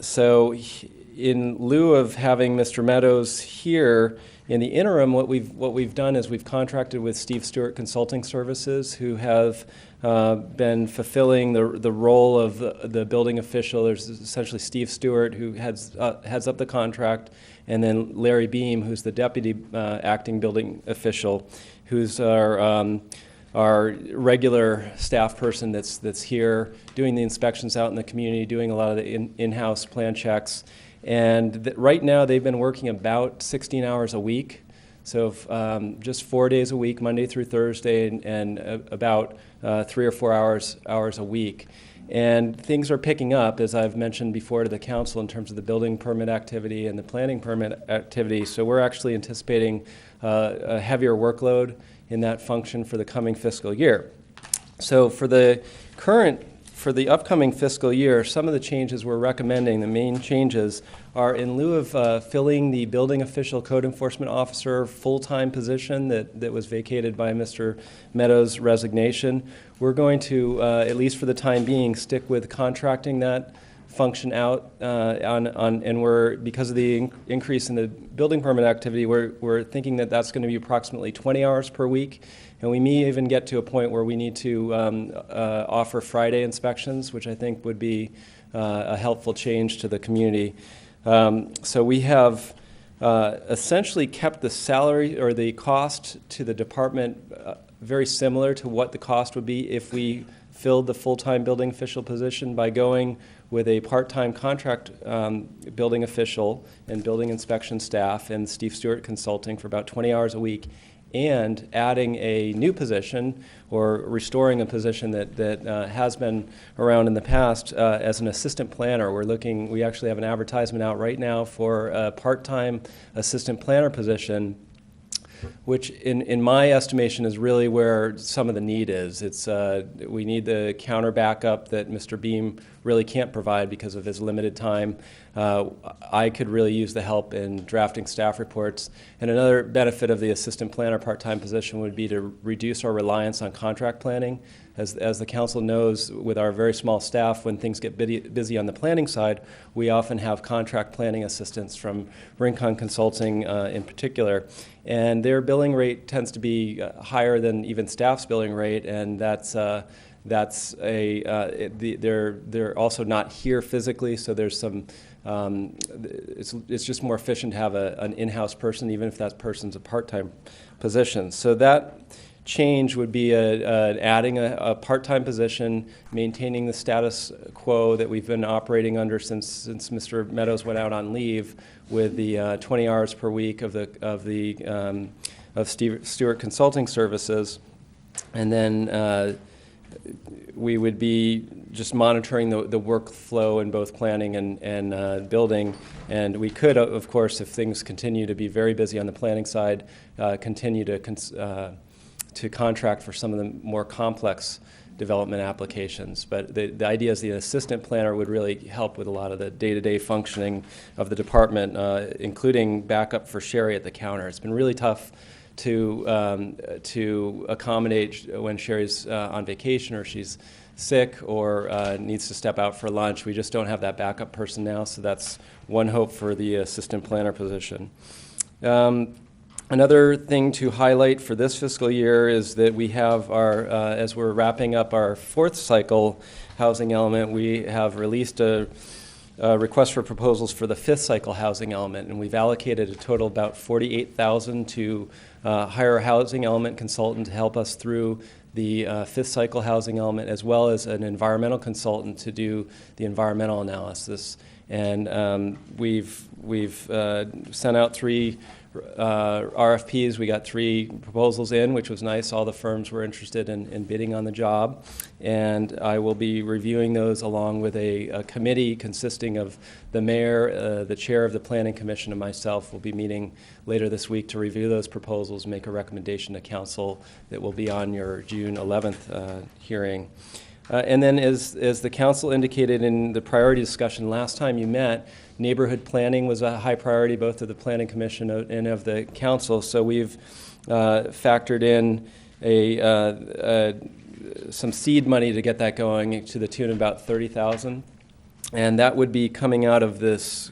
So in lieu of having Mr. Meadows here, in the interim, what we've done is we've contracted with Steve Stewart Consulting Services, who have been fulfilling the role of the building official. There's essentially Steve Stewart, who heads up the contract, and then Larry Beam, who's the deputy acting building official, who's our regular staff person that's here doing the inspections out in the community, doing a lot of the in-house plan checks. And right now, they've been working about 16 hours a week, so just 4 days a week, Monday through Thursday, and about 3 or 4 hours a week. And things are picking up, as I've mentioned before to the council, in terms of the building permit activity and the planning permit activity. So we're actually anticipating a heavier workload in that function for the coming fiscal year. So for the current for the upcoming fiscal year, some of the changes we're recommending, the main changes, are in lieu of filling the building official code enforcement officer full-time position that was vacated by Mr. Meadows' resignation. We're going to, at least for the time being, stick with contracting that function out and we're, because of the increase in the building permit activity, we're thinking that that's going to be approximately 20 hours per week. And we may even get to a point where we need to offer Friday inspections, which I think would be a helpful change to the community. So we have essentially kept the salary or the cost to the department very similar to what the cost would be if we filled the full-time building official position by going with a part-time contract building official and building inspection staff and Steve Stewart Consulting for about 20 hours a week, and adding a new position or restoring a position that has been around in the past as an assistant planner. We actually have an advertisement out right now for a part-time assistant planner position, which in my estimation is really where some of the need is. We need the counter backup that Mr. Beam really can't provide because of his limited time. I could really use the help in drafting staff reports. And another benefit of the assistant planner part-time position would be to reduce our reliance on contract planning. As the council knows, with our very small staff, when things get busy on the planning side, we often have contract planning assistants from Rincon Consulting in particular. And their billing rate tends to be higher than even staff's billing rate, and they're also not here physically, so there's some, it's just more efficient to have an in-house person, even if that person's a part-time position. So that change would be adding a part-time position, maintaining the status quo that we've been operating under since Mr. Meadows went out on leave, with the 20 hours per week of Stewart Consulting Services, and then we would be just monitoring the workflow in both planning and building. And we could, of course, if things continue to be very busy on the planning side, continue to contract for some of the more complex development applications. But the idea is the assistant planner would really help with a lot of the day-to-day functioning of the department, including backup for Sherry at the counter. It's been really tough to accommodate when Sherry's on vacation or she's sick or needs to step out for lunch. We just don't have that backup person now, so that's one hope for the assistant planner position. Another thing to highlight for this fiscal year is that we have as we're wrapping up our fourth cycle housing element, we have released a request for proposals for the fifth cycle housing element, and we've allocated a total of about $48,000 to hire a housing element consultant to help us through the fifth cycle housing element, as well as an environmental consultant to do the environmental analysis. And we've sent out 3 RFPs. We got 3 proposals in, which was nice. All the firms were interested in bidding on the job. And I will be reviewing those along with a committee consisting of the mayor, the chair of the Planning Commission, and myself. Will be meeting later this week to review those proposals, make a recommendation to council that will be on your June 11th hearing. And then as the council indicated in the priority discussion last time you met, neighborhood planning was a high priority both of the Planning Commission and of the council. So we've factored in some seed money to get that going to the tune of about $30,000. And that would be coming out of this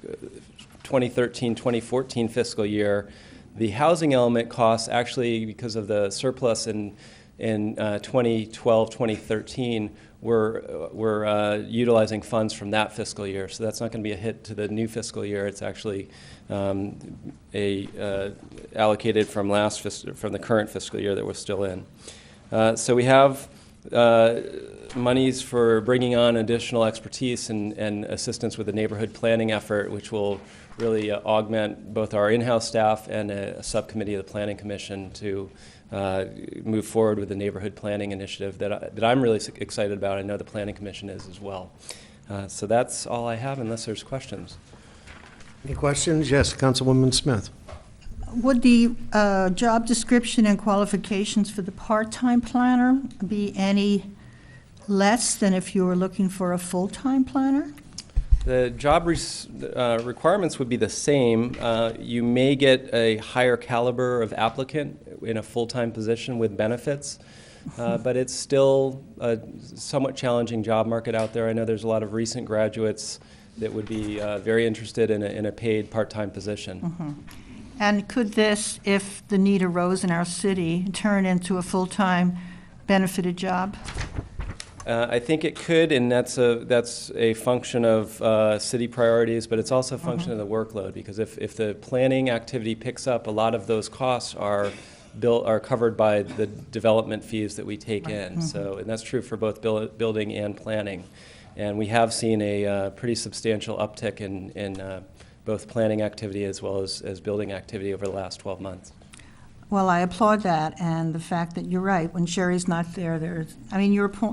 2013-2014 fiscal year. The housing element costs actually, because of the surplus in 2012-2013, we're utilizing funds from that fiscal year, so that's not going to be a hit to the new fiscal year. It's actually allocated from the current fiscal year that we're still in. So we have monies for bringing on additional expertise and assistance with the neighborhood planning effort, which will really augment both our in-house staff and a subcommittee of the Planning Commission to move forward with the neighborhood planning initiative that I'm really excited about. I know the Planning Commission is as well. So that's all I have, unless there's questions. Any questions? Yes, Councilwoman Smith. Would the job description and qualifications for the part-time planner be any less than if you were looking for a full-time planner? The job requirements would be the same. You may get a higher caliber of applicant in a full-time position with benefits, but it's still a somewhat challenging job market out there. I know there's a lot of recent graduates that would be very interested in a paid part-time position. And could this, if the need arose in our city, turn into a full-time benefited job? I think it could, and that's a function of city priorities, but it's also a function of the workload, because if the planning activity picks up, a lot of those costs are covered by the development fees that we take in. So, and that's true for both building and planning. And we have seen a pretty substantial uptick in both planning activity as well as building activity over the last 12 months. Well, I applaud that, and the fact that you're right, when Sherry's not there,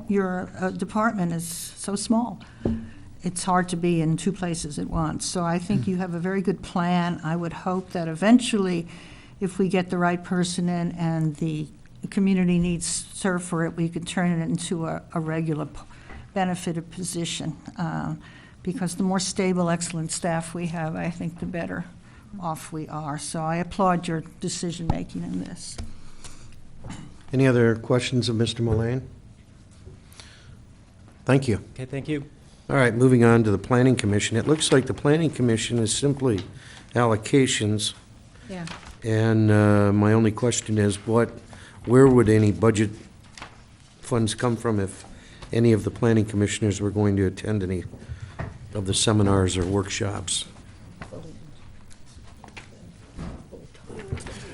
your department is so small. It's hard to be in two places at once. So I think you have a very good plan. I would hope that eventually, if we get the right person in and the community needs serve for it, we could turn it into a regular benefited position. Because the more stable, excellent staff we have, I think the better off we are. So I applaud your decision-making in this. Any other questions of Mr. Mullane? Thank you. Okay, thank you. All right, moving on to the Planning Commission. It looks like the Planning Commission is simply allocations. Yeah. And my only question is, where would any budget funds come from if any of the planning commissioners were going to attend any of the seminars or workshops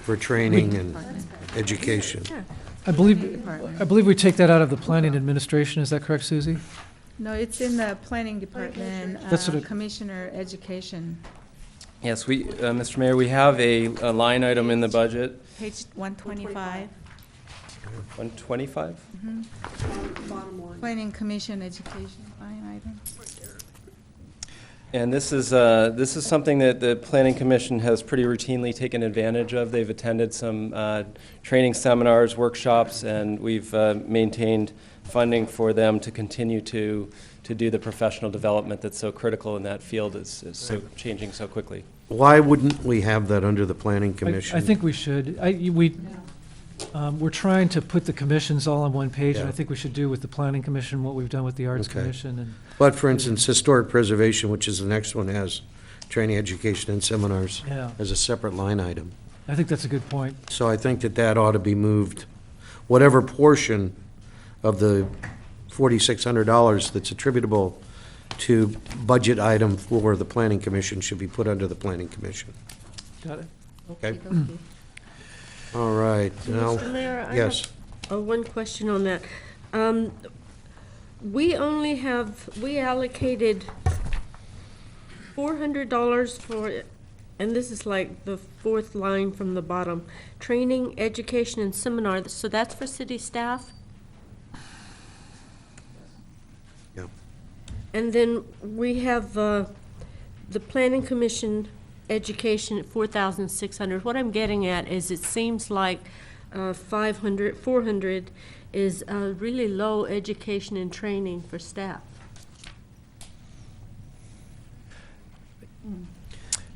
for training and education? I believe we take that out of the planning administration. Is that correct, Susie? No, it's in the planning department, That's what it- Commissioner Education, Yes, Mr. Mayor, we have a line item in the budget, page 125. 125? Bottom line. Planning Commission Education line item. And this is something that the Planning Commission has pretty routinely taken advantage of. They've attended some training seminars, workshops, and we've maintained funding for them to continue to do the professional development that's so critical in that field. It's so changing so quickly. Why wouldn't we have that under the Planning Commission? I think we should. We're trying to put the commissions all on one page, and Yeah. I think we should do with the Planning Commission what we've done with the Arts Okay. Commission. And But for instance, Historic Preservation, which is the next one, has training, education, and seminars Yeah. as a separate line item. I think that's a good point. So I think that ought to be moved, whatever portion of the $4,600 that's attributable to budget item for the Planning Commission should be put under the Planning Commission. Got it? Okay? All right, now, Mr. Mayor, I yes. have one question on that. We allocated $400 for, and this is like the fourth line from the bottom, training, education, and seminar. So that's for city staff? Yeah. And then we have the Planning Commission education at $4,600. What I'm getting at is it seems like 400 is really low education and training for staff.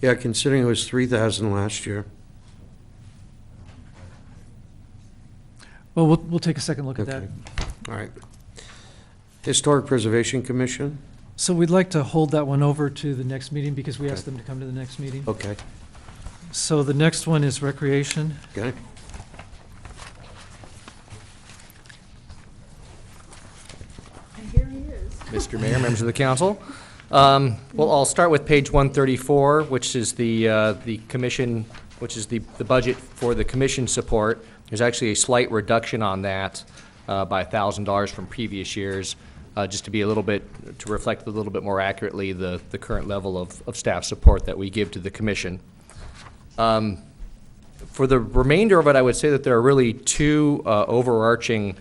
Yeah, considering it was 3,000 last year. Well, we'll take a second look at that. Okay. All right. Historic Preservation Commission? So we'd like to hold that one over to the next meeting because we asked them to come to the next meeting. Okay, So the next one is recreation. okay. And here he is. Mr. Mayor, members of the council. Well, I'll start with page 134, which is the commission, which is the budget for the commission support. There's actually a slight reduction on that by $1,000 from previous years, just to be a little bit, to reflect a little bit more accurately the current level of staff support that we give to the commission. For the remainder of it, I would say that there are really two overarching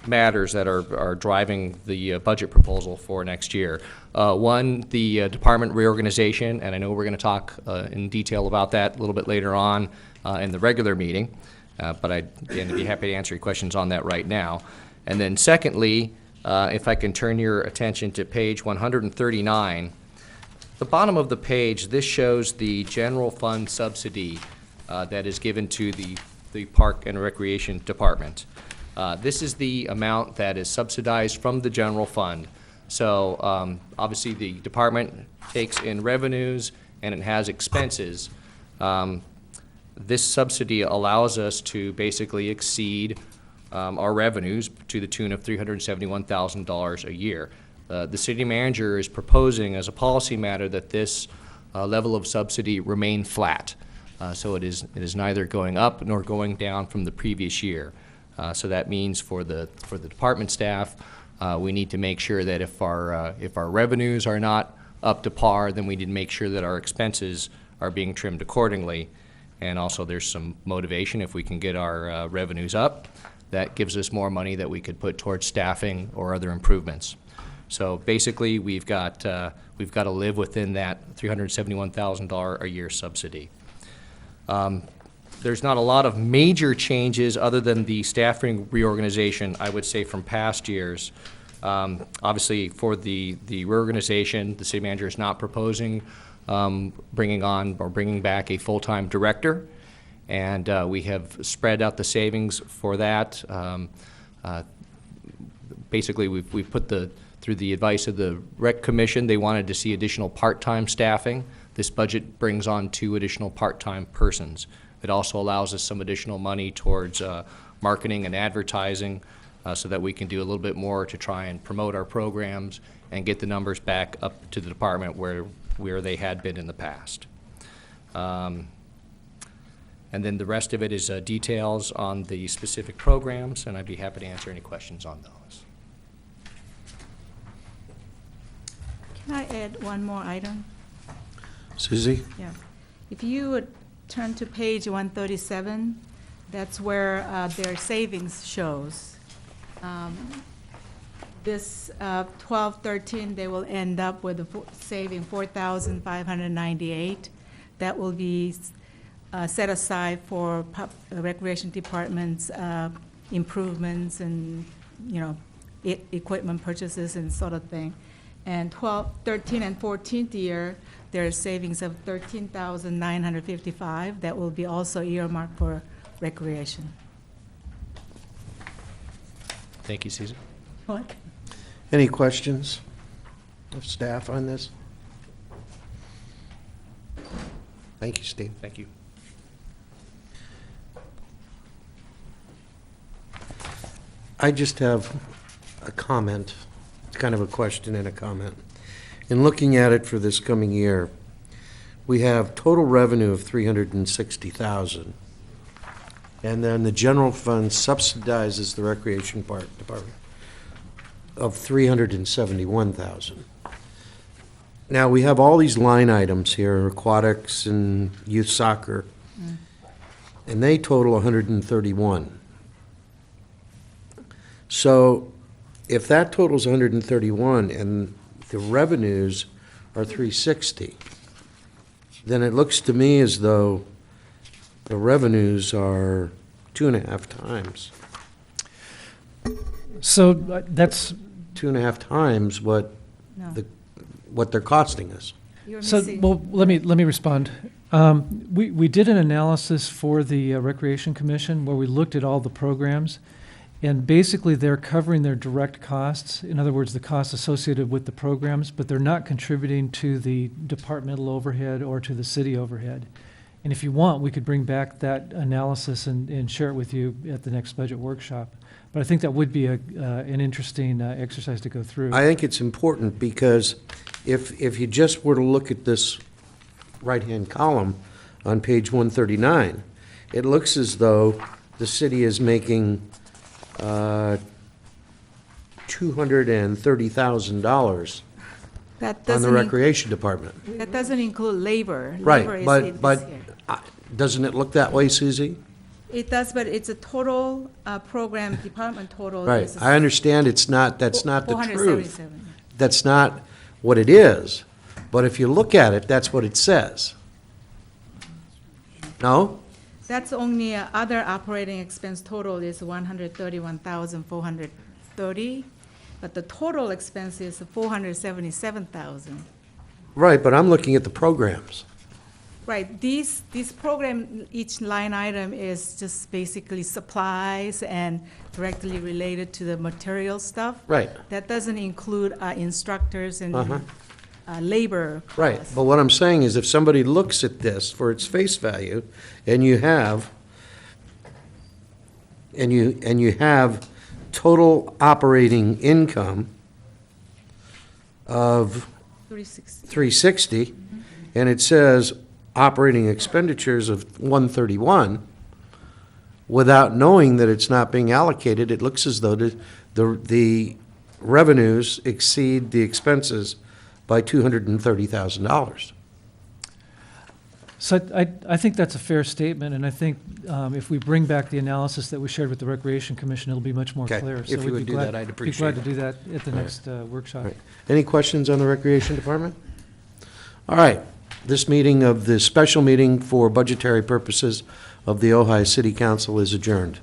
matters that are driving the budget proposal for next year. One, the department reorganization, and I know we're going to talk in detail about that a little bit later on in the regular meeting. But I'd again, be happy to answer your questions on that right now. And then secondly, if I can turn your attention to page 139, the bottom of the page, this shows the general fund subsidy that is given to the Park and Recreation Department. This is the amount that is subsidized from the general fund. So obviously the department takes in revenues and it has expenses. This subsidy allows us to basically exceed our revenues to the tune of $371,000 a year. The city manager is proposing as a policy matter that this level of subsidy remain flat. So it is neither going up nor going down from the previous year. So that means for the department staff, we need to make sure that if our revenues are not up to par, then we need to make sure that our expenses are being trimmed accordingly. And also there's some motivation if we can get our revenues up. That gives us more money that we could put towards staffing or other improvements. So basically, we've got to live within that $371,000 a year subsidy. There's not a lot of major changes other than the staffing reorganization, I would say, from past years. Obviously, for the reorganization, the city manager is not proposing bringing on or bringing back a full-time director, and we have spread out the savings for that. Basically, we've put through the advice of the Rec Commission, they wanted to see additional part-time staffing. This budget brings on 2 additional part-time persons. It also allows us some additional money towards marketing and advertising so that we can do a little bit more to try and promote our programs and get the numbers back up to the department where they had been in the past. And then the rest of it is details on the specific programs, and I'd be happy to answer any questions on those. Can I add one more item? Susie? Yeah. If you would turn to page 137, that's where their savings shows. This 12-13, they will end up with saving $4,598. That will be set aside for recreation department's improvements and, equipment purchases and sort of thing. And 13 and 14th year, there are savings of $13,955 that will be also earmarked for recreation. Thank you, Susan. What? Any questions of staff on this? Thank you, Steve. Thank you. I just have a comment. It's kind of a question and a comment. In looking at it for this coming year, we have total revenue of $360,000. And then the general fund subsidizes the recreation department of $371,000. Now, we have all these line items here, aquatics and youth soccer, and they total 131. So if that totals 131 and the revenues are 360, then it looks to me as though the revenues are 2.5 times. So that's, 2.5 times what No. what they're costing us. You're so, missing. well, let me respond. We did an analysis for the Recreation Commission where we looked at all the programs, and basically they're covering their direct costs, in other words, the costs associated with the programs, but they're not contributing to the departmental overhead or to the city overhead. And if you want, we could bring back that analysis and share it with you at the next budget workshop. But I think that would be an interesting exercise to go through. I think it's important because if you just were to look at this right-hand column on page 139, it looks as though the city is making $230,000 That on the doesn't recreation department. That doesn't include labor. Right, Labor is but this year. doesn't it look that way, Susie? It does, but it's a total program department total. Right, is I understand that's not the truth. 477. That's not what it is, but if you look at it, that's what it says. No? That's only, other operating expense total is 131,430, but the total expense is 477,000. Right, but I'm looking at the programs. Right, these program, each line item is just basically supplies and directly related to the material stuff. Right. That doesn't include instructors and Uh-huh. labor Right, costs. but what I'm saying is if somebody looks at this for its face value, and you have, and you have total operating income of 360. 360, and it says operating expenditures of 131, without knowing that it's not being allocated, it looks as though the revenues exceed the expenses by $230,000. So I think that's a fair statement, and I think if we bring back the analysis that we shared with the Recreation Commission, it'll be much more Okay. clear. If So you we'd would be do glad- that, I'd Be appreciate glad to it. do that at the All right. next workshop. Right. Any questions on the Recreation Department? All right, this meeting of the special meeting for budgetary purposes of the Ojai City Council is adjourned.